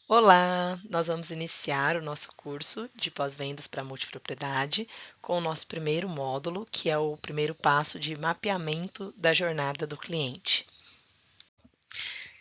Olá, nós vamos iniciar o nosso curso de pós-vendas para multipropriedade com o nosso primeiro módulo, que é o primeiro passo de mapeamento da jornada do cliente.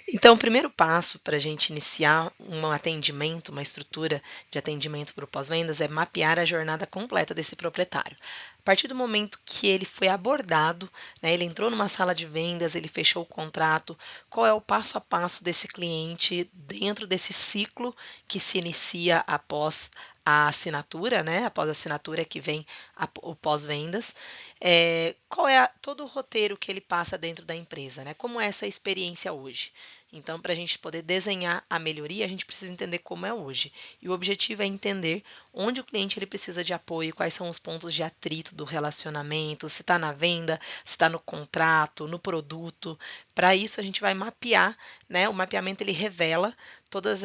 Então, o primeiro passo para a gente iniciar um atendimento, uma estrutura de atendimento para o pós-vendas é mapear a jornada completa desse proprietário. A partir do momento que ele foi abordado, né, ele entrou numa sala de vendas, ele fechou o contrato, qual é o passo a passo desse cliente dentro desse ciclo que se inicia após a assinatura, né? Após a assinatura que vem o pós-vendas. Qual é todo o roteiro que ele passa dentro da empresa, né? Como é essa experiência hoje? Então, para a gente poder desenhar a melhoria, a gente precisa entender como é hoje. E o objetivo é entender onde o cliente ele precisa de apoio, quais são os pontos de atrito do relacionamento, se está na venda, se está no contrato, no produto. Para isso, a gente vai mapear, né? O mapeamento ele revela todas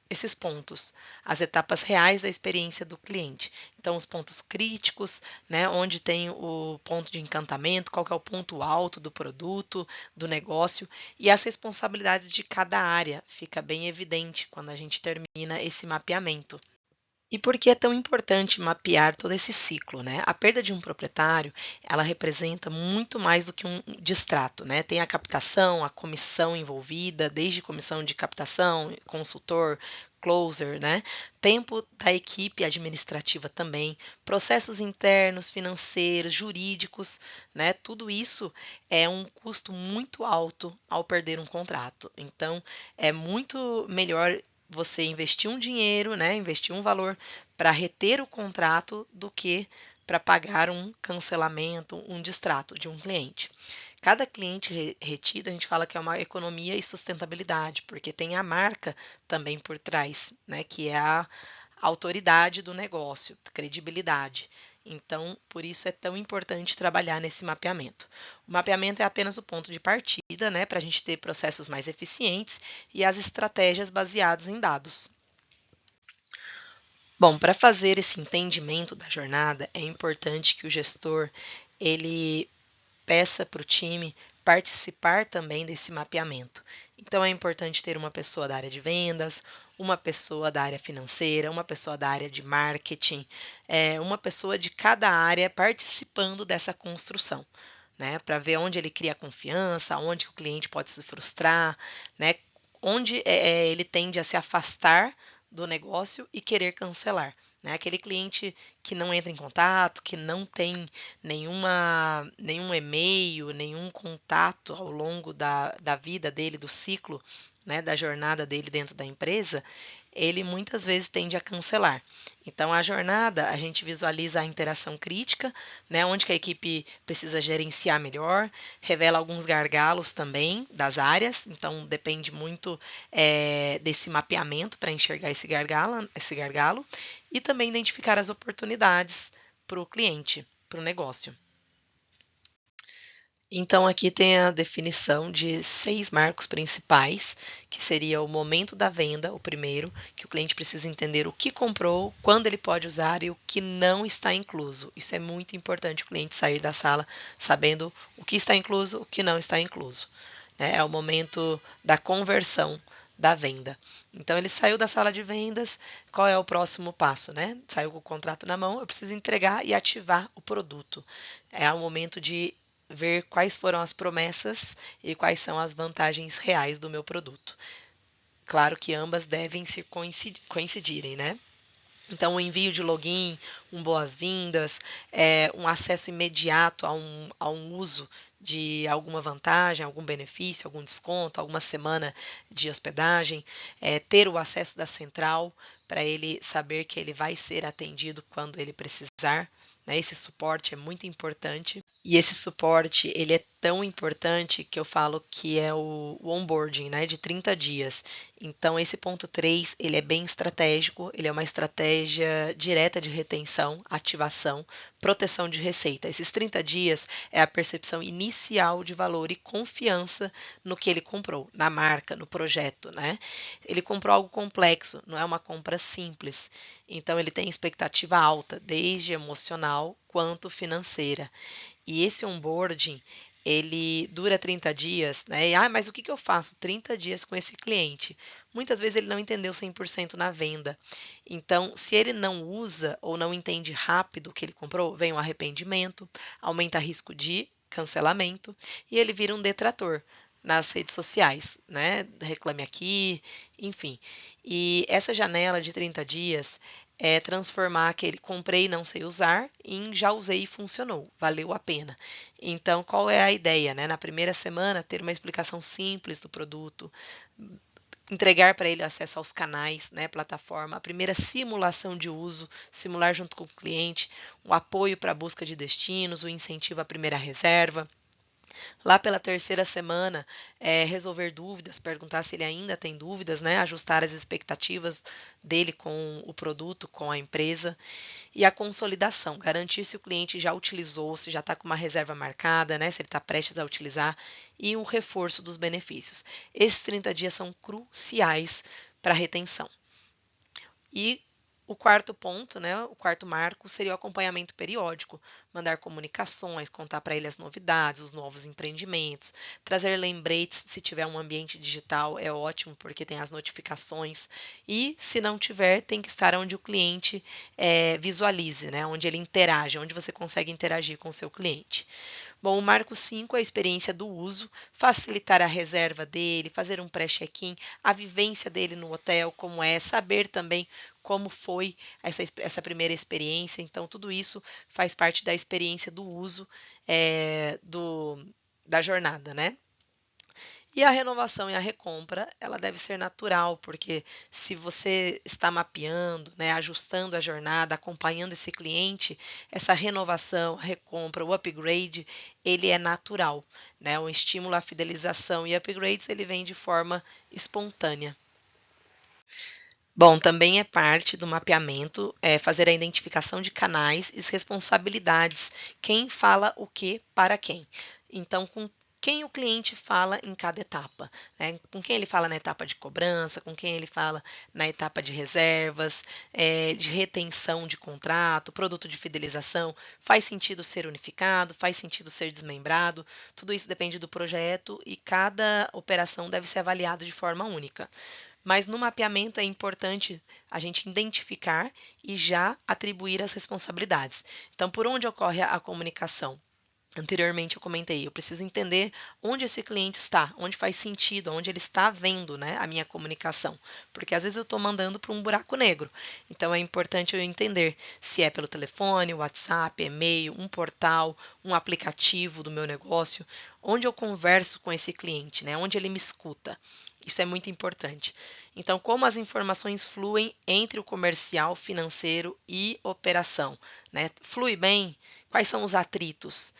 esses pontos, as etapas reais da experiência do cliente. Então, os pontos críticos, né, onde tem o ponto de encantamento, qual que é o ponto alto do produto, do negócio, e as responsabilidades de cada área fica bem evidente quando a gente termina esse mapeamento. E por que é tão importante mapear todo esse ciclo, né? A perda de um proprietário, ela representa muito mais do que um distrato, né? Tem a captação, a comissão envolvida, desde comissão de captação, consultor, closer, né? Tempo da equipe administrativa também, processos internos, financeiros, jurídicos, né? Tudo isso é um custo muito alto ao perder um contrato. Então, é muito melhor você investir um dinheiro, né, investir um valor para reter o contrato do que para pagar um cancelamento, um distrato de um cliente. Cada cliente retido, a gente fala que é uma economia e sustentabilidade, porque tem a marca também por trás, né, que é a autoridade do negócio, credibilidade. Então, por isso é tão importante trabalhar nesse mapeamento. O mapeamento é apenas o ponto de partida, né, para a gente ter processos mais eficientes e as estratégias baseadas em dados. Bom, para fazer esse entendimento da jornada, é importante que o gestor ele peça para o time participar também desse mapeamento. Então, é importante ter uma pessoa da área de vendas, uma pessoa da área financeira, uma pessoa da área de marketing, uma pessoa de cada área participando dessa construção, né? Para ver onde ele cria confiança, onde o cliente pode se frustrar, né? Onde ele tende a se afastar do negócio e querer cancelar. Né? Aquele cliente que não entra em contato, que não tem nenhum e-mail, nenhum contato ao longo da vida dele, do ciclo, né, da jornada dele dentro da empresa, ele muitas vezes tende a cancelar. Então, a jornada, a gente visualiza a interação crítica, né, onde que a equipe precisa gerenciar melhor, revela alguns gargalos também das áreas, então depende muito desse mapeamento para enxergar esse gargalo, e também identificar as oportunidades para o cliente, para o negócio. Então, aqui tem a definição de 6 marcos principais, que seria o momento da venda, o primeiro, que o cliente precisa entender o que comprou, quando ele pode usar e o que não está incluso. Isso é muito importante o cliente sair da sala sabendo o que está incluso, o que não está incluso. Né? É o momento da conversão da venda. Então, ele saiu da sala de vendas, qual é o próximo passo? Né? Saiu com o contrato na mão, eu preciso entregar e ativar o produto. É o momento de ver quais foram as promessas e quais são as vantagens reais do meu produto. Claro que ambas devem se coincidirem, né? Então, o envio de login, um boas-vindas, um acesso imediato a um uso de alguma vantagem, algum benefício, algum desconto, alguma semana de hospedagem, ter o acesso da central para ele saber que ele vai ser atendido quando ele precisar. Né? Esse suporte é muito importante. E esse suporte, ele é tão importante que eu falo que é o onboarding, né, de 30 dias. Então, esse ponto 3, ele é bem estratégico, ele é uma estratégia direta de retenção, ativação, proteção de receita. Esses 30 dias é a percepção inicial de valor e confiança no que ele comprou, na marca, no projeto, né? Ele comprou algo complexo, não é uma compra simples. Então, ele tem expectativa alta, desde emocional quanto financeira. E esse onboarding, ele dura 30 dias, né? Mas o que que eu faço 30 dias com esse cliente? Muitas vezes ele não entendeu 100% na venda. Então, se ele não usa ou não entende rápido o que ele comprou, vem um arrependimento, aumenta risco de cancelamento e ele vira um detrator nas redes sociais, né? Reclame aqui, enfim. E essa janela de 30 dias é transformar aquele comprei e não sei usar em já usei e funcionou, valeu a pena. Então, qual é a ideia, né? Na primeira semana, ter uma explicação simples do produto, entregar para ele acesso aos canais, né, plataforma, a primeira simulação de uso, simular junto com o cliente, o apoio para a busca de destinos, o incentivo à primeira reserva. Lá pela terceira semana, resolver dúvidas, perguntar se ele ainda tem dúvidas, né? Ajustar as expectativas dele com o produto, com a empresa. E a consolidação, garantir se o cliente já utilizou, se já está com uma reserva marcada, né? Se ele está prestes a utilizar. E o reforço dos benefícios. Esses 30 dias são cruciais para a retenção. E o quarto ponto, né, o quarto marco, seria o acompanhamento periódico, mandar comunicações, contar para ele as novidades, os novos empreendimentos, trazer lembretes, se tiver um ambiente digital é ótimo, porque tem as notificações, e se não tiver, tem que estar onde o cliente visualize, né, onde ele interage, onde você consegue interagir com o seu cliente. Bom, o marco 5 é a experiência do uso, facilitar a reserva dele, fazer um pré-check-in, a vivência dele no hotel, como é, saber também como foi essa primeira experiência. Então, tudo isso faz parte da experiência do uso da jornada, né? E a renovação e a recompra, ela deve ser natural, porque se você está mapeando, né, ajustando a jornada, acompanhando esse cliente, essa renovação, a recompra, o upgrade, ele é natural, né? O estímulo à fidelização e upgrades, ele vem de forma espontânea. Bom, também é parte do mapeamento fazer a identificação de canais e responsabilidades, quem fala o que para quem. Então, com quem o cliente fala em cada etapa, né? Com quem ele fala na etapa de cobrança, com quem ele fala na etapa de reservas, de retenção de contrato, produto de fidelização, faz sentido ser unificado, faz sentido ser desmembrado, tudo isso depende do projeto e cada operação deve ser avaliada de forma única. Mas no mapeamento é importante a gente identificar e já atribuir as responsabilidades. Então, por onde ocorre a comunicação? Anteriormente eu comentei, eu preciso entender onde esse cliente está, onde faz sentido, onde ele está vendo, né, a minha comunicação. Porque às vezes eu estou mandando para um buraco negro. Então é importante eu entender se é pelo telefone, WhatsApp, e-mail, um portal, um aplicativo do meu negócio, onde eu converso com esse cliente, né, onde ele me escuta. Isso é muito importante. Então, como as informações fluem entre o comercial, financeiro e operação, né? Flui bem? Quais são os atritos?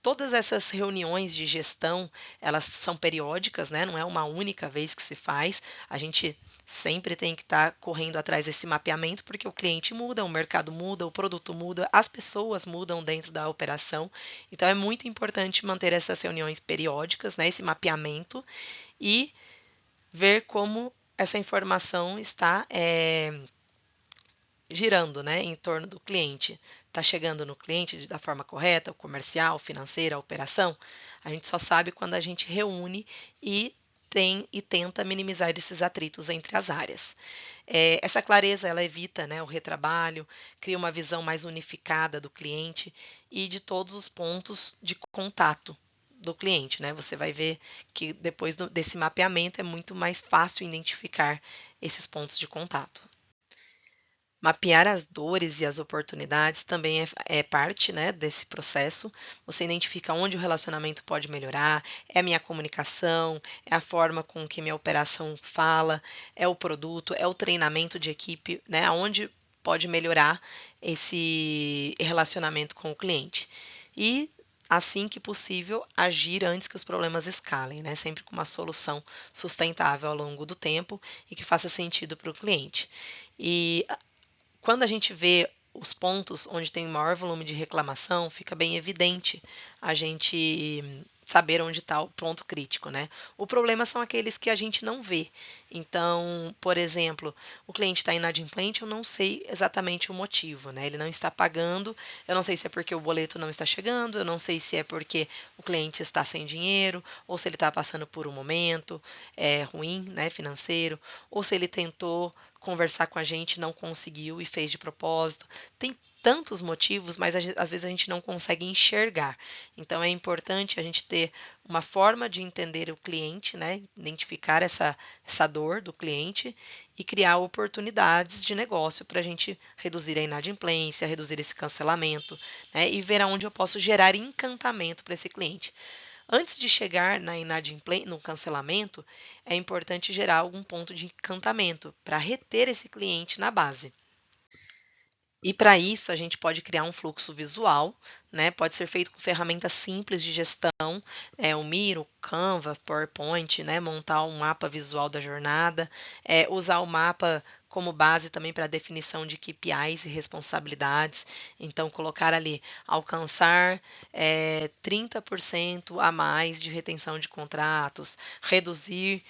Todas essas reuniões de gestão, elas são periódicas, né? Não é uma única vez que se faz. A gente sempre tem que estar correndo atrás desse mapeamento, porque o cliente muda, o mercado muda, o produto muda, as pessoas mudam dentro da operação. Então, é muito importante manter essas reuniões periódicas, né? Esse mapeamento e ver como essa informação está girando, né, em torno do cliente. Está chegando no cliente da forma correta, o comercial, financeira, a operação. A gente só sabe quando a gente reúne e tenta minimizar esses atritos entre as áreas. Essa clareza ela evita, né, o retrabalho, cria uma visão mais unificada do cliente e de todos os pontos de contato do cliente, né? Você vai ver que depois desse mapeamento é muito mais fácil identificar esses pontos de contato. Mapear as dores e as oportunidades também é parte, né, desse processo. Você identifica onde o relacionamento pode melhorar, é a minha comunicação, é a forma com que minha operação fala, é o produto, é o treinamento de equipe, né, onde pode melhorar esse relacionamento com o cliente. E assim que possível, agir antes que os problemas escalem, né? Sempre com uma solução sustentável ao longo do tempo e que faça sentido para o cliente. E quando a gente vê os pontos onde tem maior volume de reclamação, fica bem evidente a gente saber onde está o ponto crítico, né? O problema são aqueles que a gente não vê. Então, por exemplo, o cliente está inadimplente, eu não sei exatamente o motivo, né? Ele não está pagando, eu não sei se é porque o boleto não está chegando, eu não sei se é porque o cliente está sem dinheiro, ou se ele está passando por um momento ruim, né, financeiro, ou se ele tentou conversar com a gente, não conseguiu e fez de propósito. Tem tantos motivos, mas às vezes a gente não consegue enxergar. Então é importante a gente ter uma forma de entender o cliente, né? Identificar essa dor do cliente e criar oportunidades de negócio para a gente reduzir a inadimplência, reduzir esse cancelamento, né? E ver aonde eu posso gerar encantamento para esse cliente. Antes de chegar na inadimplência, no cancelamento, é importante gerar algum ponto de encantamento para reter esse cliente na base. E para isso a gente pode criar um fluxo visual, né? Pode ser feito com ferramentas simples de gestão, o Miro, Canva, PowerPoint, né? Montar um mapa visual da jornada, usar o mapa como base também para a definição de KPIs e responsabilidades. Então, colocar ali alcançar 30% a mais de retenção de contratos, reduzir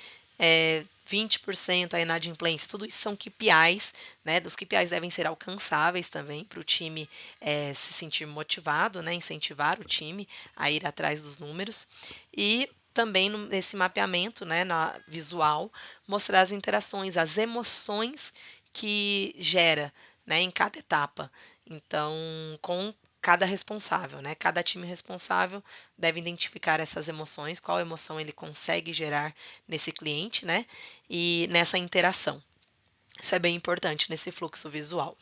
20% a inadimplência, tudo isso são KPIs, né? Os KPIs devem ser alcançáveis também para o time se sentir motivado, né? Incentivar o time a ir atrás dos números. E também nesse mapeamento, né, na visual, mostrar as interações, as emoções que gera, né, em cada etapa. Então, com cada responsável, né? Cada time responsável deve identificar essas emoções, qual emoção ele consegue gerar nesse cliente, né? E nessa interação. Isso é bem importante nesse fluxo visual.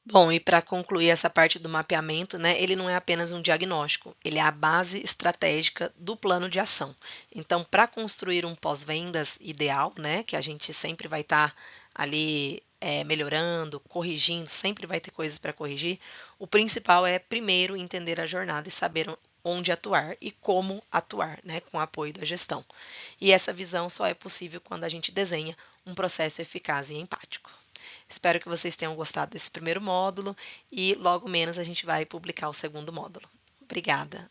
Bom, e para concluir essa parte do mapeamento, né, ele não é apenas um diagnóstico, ele é a base estratégica do plano de ação. Então, para construir um pós-vendas ideal, né, que a gente sempre vai estar ali melhorando, corrigindo, sempre vai ter coisas para corrigir, o principal é primeiro entender a jornada e saber onde atuar e como atuar, né, com o apoio da gestão. E essa visão só é possível quando a gente desenha um processo eficaz e empático. Espero que vocês tenham gostado desse primeiro módulo e logo menos a gente vai publicar o segundo módulo. Obrigada!